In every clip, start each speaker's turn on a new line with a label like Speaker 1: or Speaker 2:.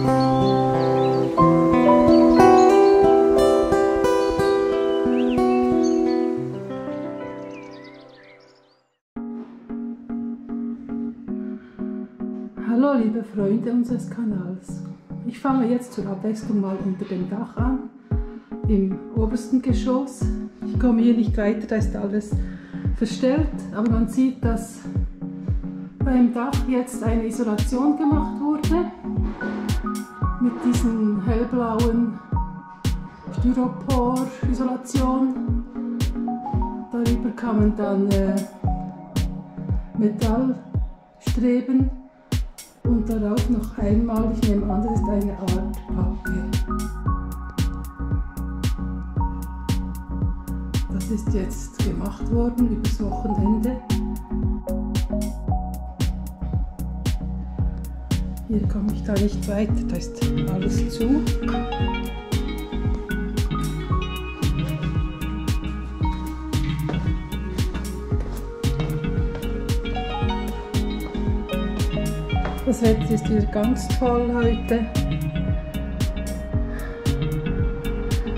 Speaker 1: Hallo liebe Freunde unseres Kanals. Ich fange jetzt zur Abwechslung mal unter dem Dach an, im obersten Geschoss. Ich komme hier nicht weiter, da ist alles verstellt, aber man sieht, dass beim Dach jetzt eine Isolation gemacht wurde mit diesen hellblauen Styropor-Isolation. Darüber kann man dann Metallstreben und darauf noch einmal, ich nehme an, das ist eine Art Pappe. Das ist jetzt gemacht worden übers Wochenende. Hier komme ich da nicht weiter, da ist alles zu. Das Wetter ist wieder ganz toll heute.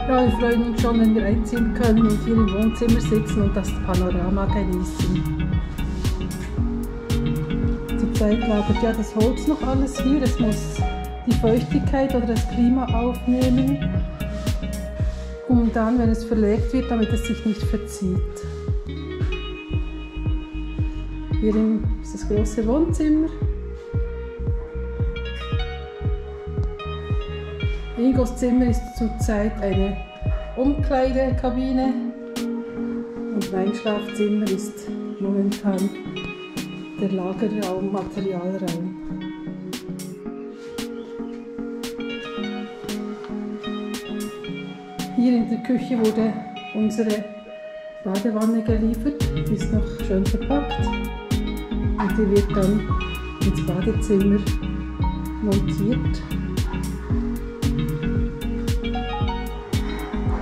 Speaker 1: Ja, wir freuen uns schon, wenn wir einziehen können und hier im Wohnzimmer sitzen und das Panorama genießen. Zurzeit lagert ja das Holz noch alles hier. Es muss die Feuchtigkeit oder das Klima aufnehmen, um dann, wenn es verlegt wird, damit es sich nicht verzieht. Hier ist das große Wohnzimmer. Ingos Zimmer ist zurzeit eine Umkleidekabine und mein Schlafzimmer ist momentan der Lagerraum, Materialraum. Hier in der Küche wurde unsere Badewanne geliefert, die ist noch schön verpackt und die wird dann ins Badezimmer montiert.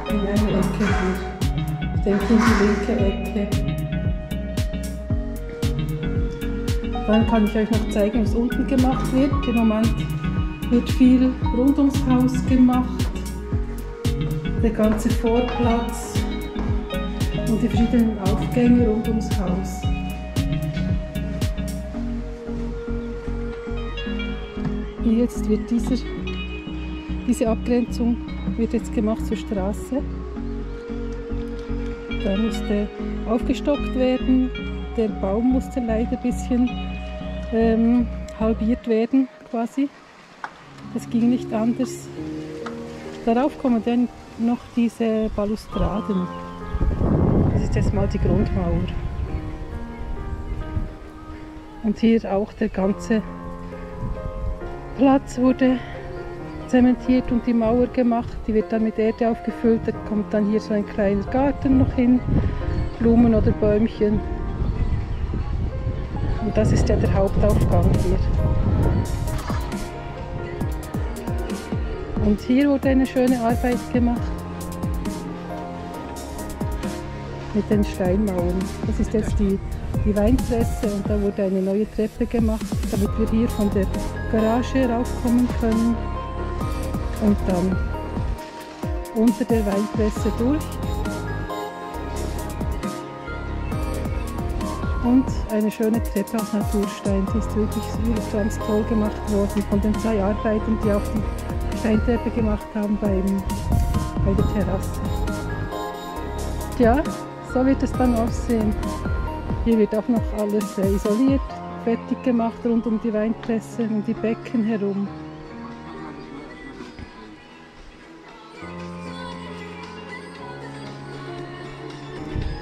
Speaker 1: In eine Ecke hier. Ich denke in die linke Ecke. Dann kann ich euch noch zeigen, was unten gemacht wird. Im Moment wird viel rund ums Haus gemacht. Der ganze Vorplatz und die verschiedenen Aufgänge rund ums Haus. Und jetzt wird diese Abgrenzung wird jetzt gemacht zur Straße. Da musste aufgestockt werden. Der Baum musste leider ein bisschen halbiert werden, quasi. Das ging nicht anders. Darauf kommen dann noch diese Balustraden. Das ist jetzt mal die Grundmauer. Und hier auch der ganze Platz wurde zementiert und die Mauer gemacht. Die wird dann mit Erde aufgefüllt. Da kommt dann hier so ein kleiner Garten noch hin, Blumen oder Bäumchen. Und das ist ja der Hauptaufgang hier. Und hier wurde eine schöne Arbeit gemacht mit den Steinmauern. Das ist jetzt die Weinpresse und da wurde eine neue Treppe gemacht, damit wir hier von der Garage raufkommen können und dann unter der Weinpresse durch. Und eine schöne Treppe aus Naturstein, die ist wirklich ganz toll gemacht worden von den 2 Arbeitern, die auch die Steintreppe gemacht haben bei der Terrasse. Ja, so wird es dann aussehen. Hier wird auch noch alles isoliert, fertig gemacht rund um die Weinpresse und die Becken herum.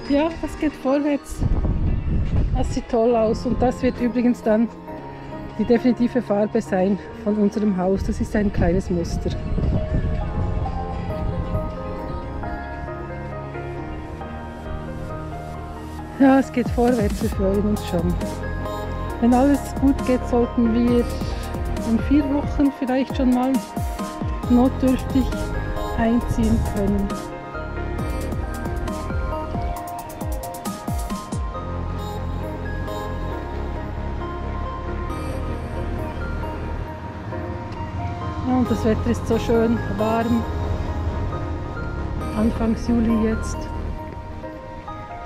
Speaker 1: Ja, das geht vorwärts. Das sieht toll aus und das wird übrigens dann die definitive Farbe sein von unserem Haus. Das ist ein kleines Muster. Ja, es geht vorwärts, wir freuen uns schon. Wenn alles gut geht, sollten wir in 4 Wochen vielleicht schon mal notdürftig einziehen können. Ja, und das Wetter ist so schön warm. Anfang Juli jetzt.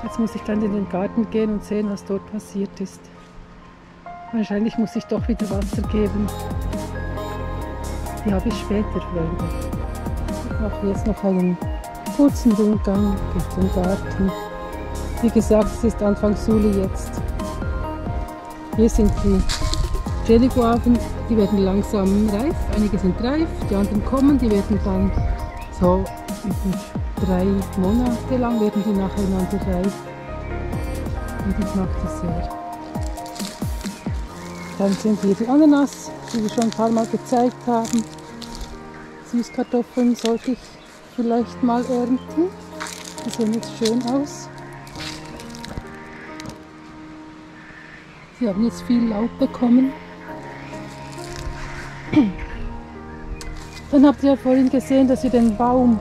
Speaker 1: Jetzt muss ich dann in den Garten gehen und sehen, was dort passiert ist. Wahrscheinlich muss ich doch wieder Wasser geben. Die habe ich später, Freunde. Ich mache jetzt noch einen kurzen Rundgang durch den Garten. Wie gesagt, es ist Anfang Juli jetzt. Hier sind die Cherryguaven, die werden langsam reif. Einige sind reif, die anderen kommen, die werden dann so über 3 Monate lang werden die nacheinander reif. Und ich mag das sehr. Dann sind hier die Ananas, die wir schon ein paar Mal gezeigt haben. Süßkartoffeln sollte ich vielleicht mal ernten. Die sehen jetzt schön aus. Sie haben jetzt viel Laub bekommen. Dann habt ihr ja vorhin gesehen, dass ihr den Baum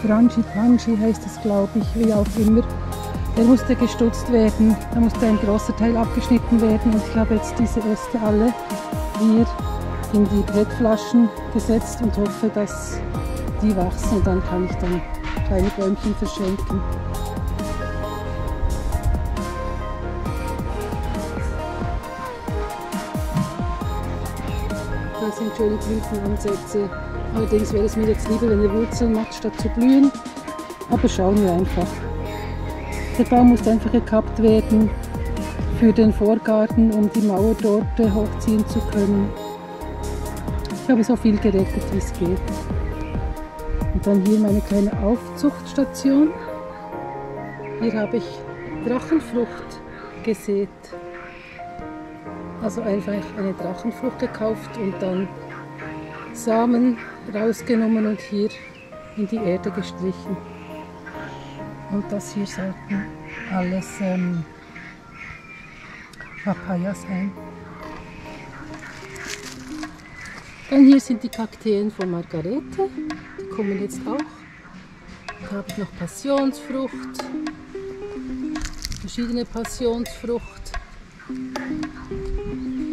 Speaker 1: Frangipani heißt es, glaube ich, wie auch immer. Der musste gestutzt werden, da musste ein großer Teil abgeschnitten werden und ich habe jetzt diese Äste alle hier in die PET-Flaschen gesetzt und hoffe, dass die wachsen und dann kann ich dann kleine Bäumchen verschenken. Das sind schöne Blütenansätze. Allerdings wäre es mir jetzt lieber, wenn er Wurzeln macht, statt zu blühen. Aber schauen wir einfach. Der Baum muss einfach gekappt werden für den Vorgarten, um die Mauer dort hochziehen zu können. Ich habe so viel gerettet, wie es geht. Und dann hier meine kleine Aufzuchtstation. Hier habe ich Drachenfrucht gesät. Also einfach eine Drachenfrucht gekauft und dann Samen rausgenommen und hier in die Erde gestrichen. Und das hier sollten alles Papaya sein. Dann hier sind die Kakteen von Margarete, die kommen jetzt auch. Hier habe ich noch Passionsfrucht, verschiedene Passionsfrucht.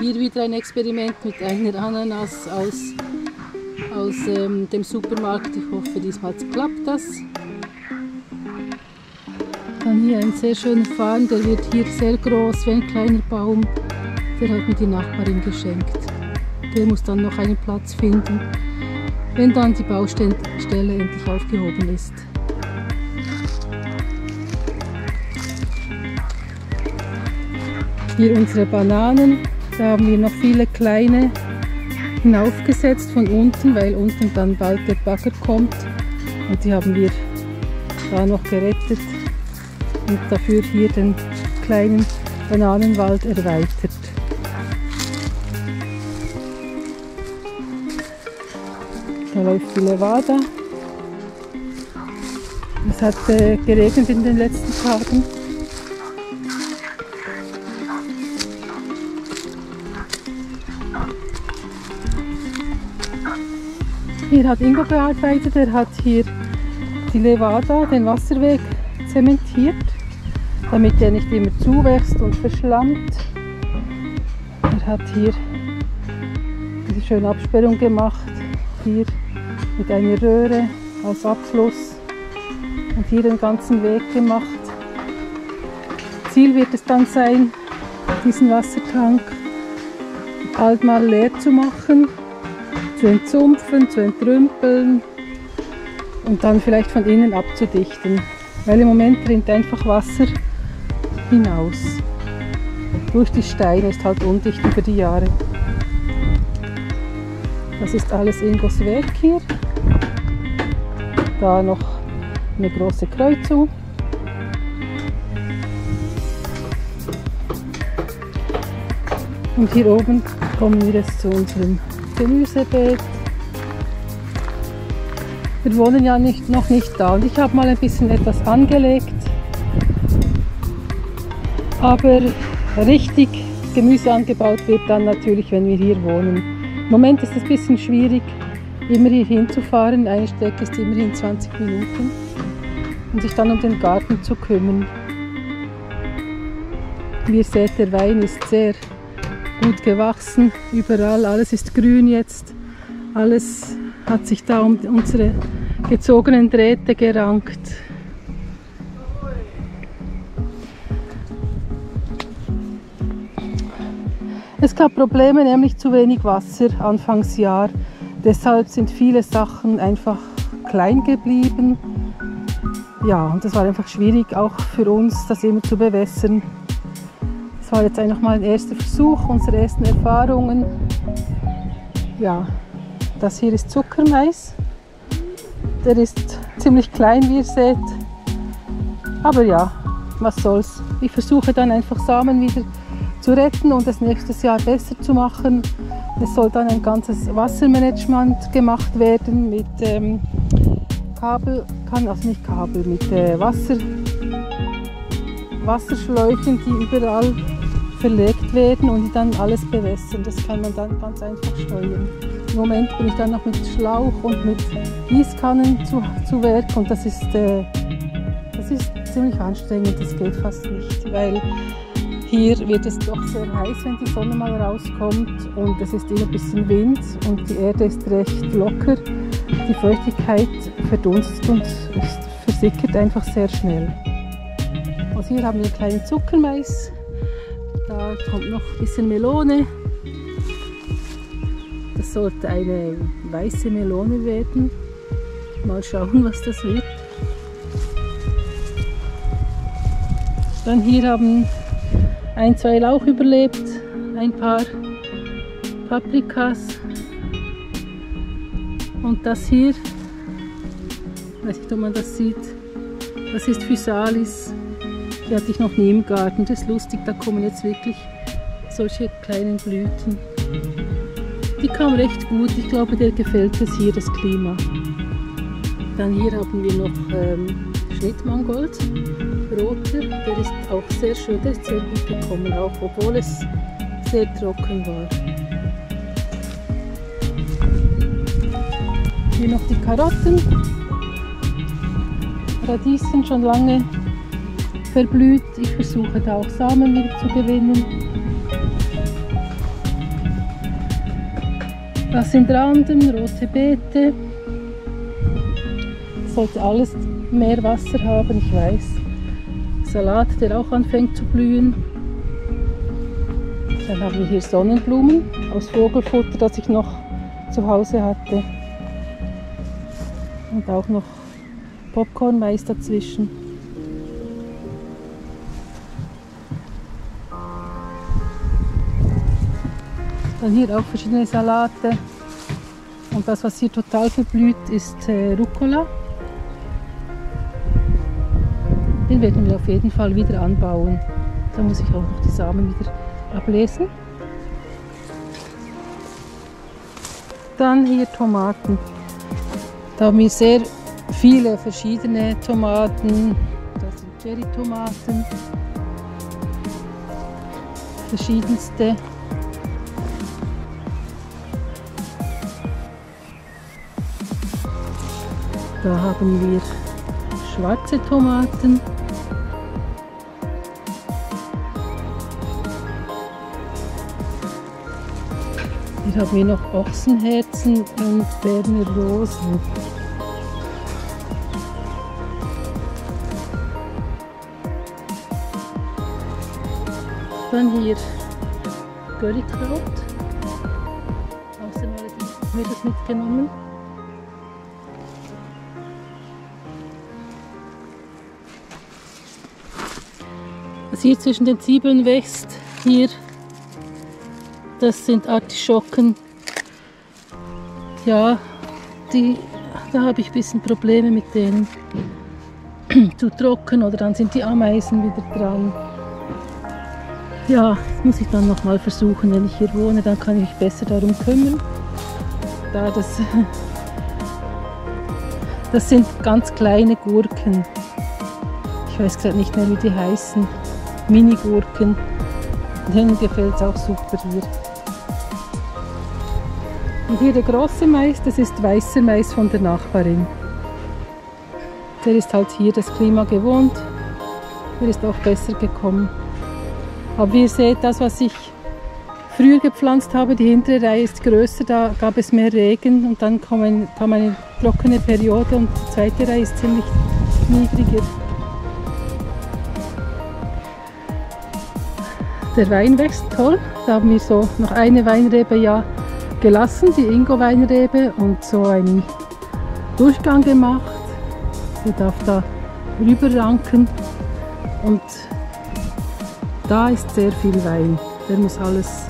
Speaker 1: Hier wieder ein Experiment mit einer Ananas aus dem Supermarkt. Ich hoffe, diesmal klappt das. Dann hier ein sehr schöner Farn, der wird hier sehr groß, wie ein kleiner Baum. Der hat mir die Nachbarin geschenkt. Der muss dann noch einen Platz finden, wenn dann die Baustelle endlich aufgehoben ist. Hier unsere Bananen. Da haben wir noch viele kleine hinaufgesetzt von unten, weil unten dann bald der Bagger kommt. Und die haben wir da noch gerettet und dafür hier den kleinen Bananenwald erweitert. Da läuft die Levada. Es hat geregnet in den letzten Tagen. Hier hat Ingo gearbeitet, er hat hier die Levada, den Wasserweg zementiert, damit er nicht immer zuwächst und verschlammt. Er hat hier diese schöne Absperrung gemacht, hier mit einer Röhre als Abfluss und hier den ganzen Weg gemacht. Ziel wird es dann sein, diesen Wassertank bald mal leer zu machen, zu entsumpfen, zu entrümpeln und dann vielleicht von innen abzudichten. Weil im Moment rinnt einfach Wasser hinaus. Durch die Steine, ist halt undicht über die Jahre. Das ist alles Ingos Weg hier. Da noch eine große Kreuzung. Und hier oben kommen wir jetzt zu unserem Gemüsebeet. Wir wohnen ja noch nicht da und ich habe mal ein bisschen etwas angelegt. Aber richtig Gemüse angebaut wird dann natürlich, wenn wir hier wohnen. Im Moment ist es ein bisschen schwierig, immer hier hinzufahren. Eine Strecke ist immerhin 20 Minuten. Und sich dann um den Garten zu kümmern. Wie ihr seht, der Wein ist sehr gut gewachsen, überall, alles ist grün jetzt. Alles hat sich da um unsere gezogenen Drähte gerankt. Es gab Probleme, nämlich zu wenig Wasser Anfangsjahr. Deshalb sind viele Sachen einfach klein geblieben. Ja, und das war einfach schwierig, auch für uns, das immer zu bewässern. Das war jetzt einfach mal ein erster Versuch, unsere ersten Erfahrungen. Ja, das hier ist Zuckermais. Der ist ziemlich klein, wie ihr seht. Aber ja, was soll's. Ich versuche dann einfach Samen wieder zu retten und das nächstes Jahr besser zu machen. Es soll dann ein ganzes Wassermanagement gemacht werden mit Kabel, nicht Kabel, mit Wasserschläuchen, die überall verlegt werden und die dann alles bewässern. Das kann man dann ganz einfach steuern. Im Moment bin ich dann noch mit Schlauch und mit Gießkannen zu Werk und das ist ziemlich anstrengend, das geht fast nicht, weil hier wird es doch sehr heiß, wenn die Sonne mal rauskommt und es ist immer ein bisschen Wind und die Erde ist recht locker. Die Feuchtigkeit verdunstet und versickert einfach sehr schnell. Also hier haben wir einen kleinen Zuckermais, da kommt noch ein bisschen Melone. Das sollte eine weiße Melone werden. Mal schauen, was das wird. Dann hier haben 1, 2 Lauch überlebt, ein paar Paprikas und das hier, ich weiß nicht, ob man das sieht, das ist Physalis, die hatte ich noch nie im Garten, das ist lustig, da kommen jetzt wirklich solche kleinen Blüten. Die kam recht gut, ich glaube, der gefällt es hier, das Klima. Dann hier haben wir noch Schnittmangold. Roter, der ist auch sehr schön, der ist sehr gut gekommen, auch obwohl es sehr trocken war. Hier noch die Karotten, Radieschen schon lange verblüht. Ich versuche da auch Samen wieder zu gewinnen. Das sind Randen, rote Beete. Sollte alles mehr Wasser haben, ich weiß. Salat, der auch anfängt zu blühen. Dann haben wir hier Sonnenblumen aus Vogelfutter, das ich noch zu Hause hatte. Und auch noch Popcornmais dazwischen. Dann hier auch verschiedene Salate. Und das, was hier total verblüht, ist Rucola. Den werden wir auf jeden Fall wieder anbauen. Da muss ich auch noch die Samen wieder ablesen. Dann hier Tomaten. Da haben wir sehr viele verschiedene Tomaten. Das sind Cherry-Tomaten. Verschiedenste. Da haben wir schwarze Tomaten. Hier haben wir noch Ochsenherzen und Berner Rosen. Dann hier Currykraut. Außerdem haben wir das mitgenommen. Was hier zwischen den Zwiebeln wächst, hier, das sind Artischocken. Ja, da habe ich ein bisschen Probleme mit denen. Zu trocken oder dann sind die Ameisen wieder dran. Ja, das muss ich dann nochmal versuchen, wenn ich hier wohne, dann kann ich mich besser darum kümmern. Da das sind ganz kleine Gurken. Ich weiß gerade nicht mehr, wie die heißen. Mini-Gurken. Denen gefällt es auch super hier. Und hier der große Mais, das ist weißer Mais von der Nachbarin. Der ist halt hier das Klima gewohnt. Der ist auch besser gekommen. Aber wie ihr seht, das, was ich früher gepflanzt habe. Die hintere Reihe ist größer, da gab es mehr Regen und dann kam eine trockene Periode und die zweite Reihe ist ziemlich niedriger. Der Wein wächst toll. Da haben wir so noch eine Weinrebe ja gelassen, die Ingo-Weinrebe, und so einen Durchgang gemacht. Der darf da rüberranken und da ist sehr viel Wein. Der muss alles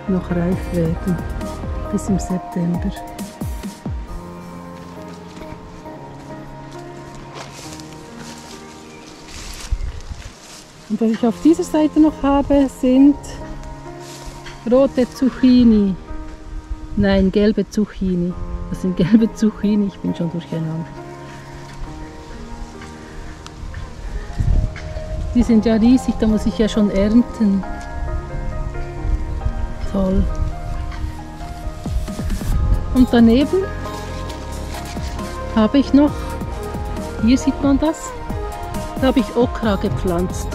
Speaker 1: noch reif werden bis im September. Und was ich auf dieser Seite noch habe, sind rote Zucchini. Nein, gelbe Zucchini. Das sind gelbe Zucchini, ich bin schon durcheinander. Die sind ja riesig, da muss ich ja schon ernten. Toll. Und daneben habe ich noch, hier sieht man das, da habe ich Okra gepflanzt.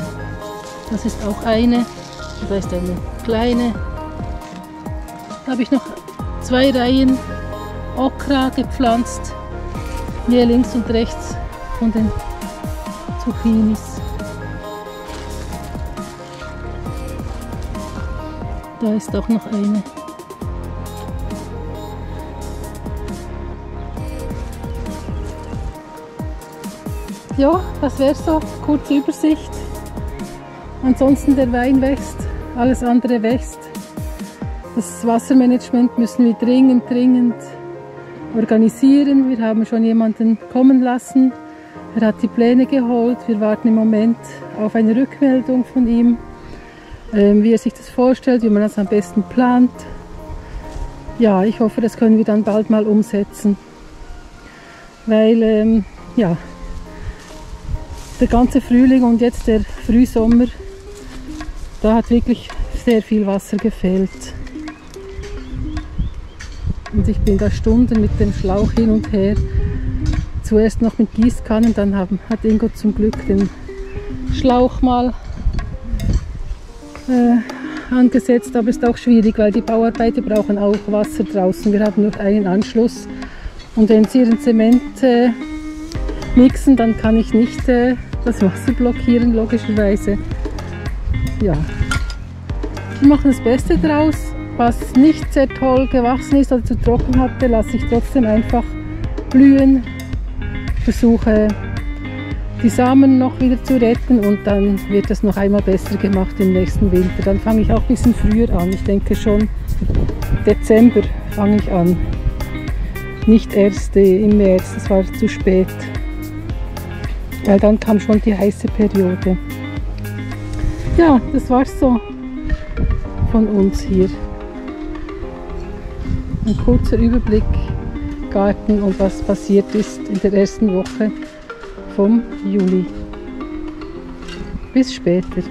Speaker 1: Das ist auch eine, da ist eine kleine. Da habe ich noch 2 Reihen Okra gepflanzt, hier links und rechts von den Zucchinis. Da ist auch noch eine. Ja, das wäre so, kurze Übersicht. Ansonsten der Wein wächst, alles andere wächst. Das Wassermanagement müssen wir dringend organisieren. Wir haben schon jemanden kommen lassen. Er hat die Pläne geholt. Wir warten im Moment auf eine Rückmeldung von ihm, wie er sich das vorstellt, wie man das am besten plant. Ja, ich hoffe, das können wir dann bald mal umsetzen. Weil, ja, der ganze Frühling und jetzt der Frühsommer, da hat wirklich sehr viel Wasser gefehlt. Und ich bin da Stunden mit dem Schlauch hin und her. Zuerst noch mit Gießkannen, dann hat Ingo zum Glück den Schlauch mal angesetzt. Aber es ist auch schwierig, weil die Bauarbeiter brauchen auch Wasser draußen. Wir haben nur einen Anschluss. Und wenn sie ihren Zement mixen, dann kann ich nicht das Wasser blockieren, logischerweise. Ja, wir machen das Beste draus. Was nicht sehr toll gewachsen ist oder zu trocken hatte, lasse ich trotzdem einfach blühen. Versuche die Samen noch wieder zu retten und dann wird das noch einmal besser gemacht im nächsten Winter. Dann fange ich auch ein bisschen früher an. Ich denke schon Dezember fange ich an. Nicht erst im März, das war zu spät. Weil dann kam schon die heiße Periode. Ja, das war's so von uns hier. Ein kurzer Überblick Garten und was passiert ist in der ersten Woche vom Juli. Bis später.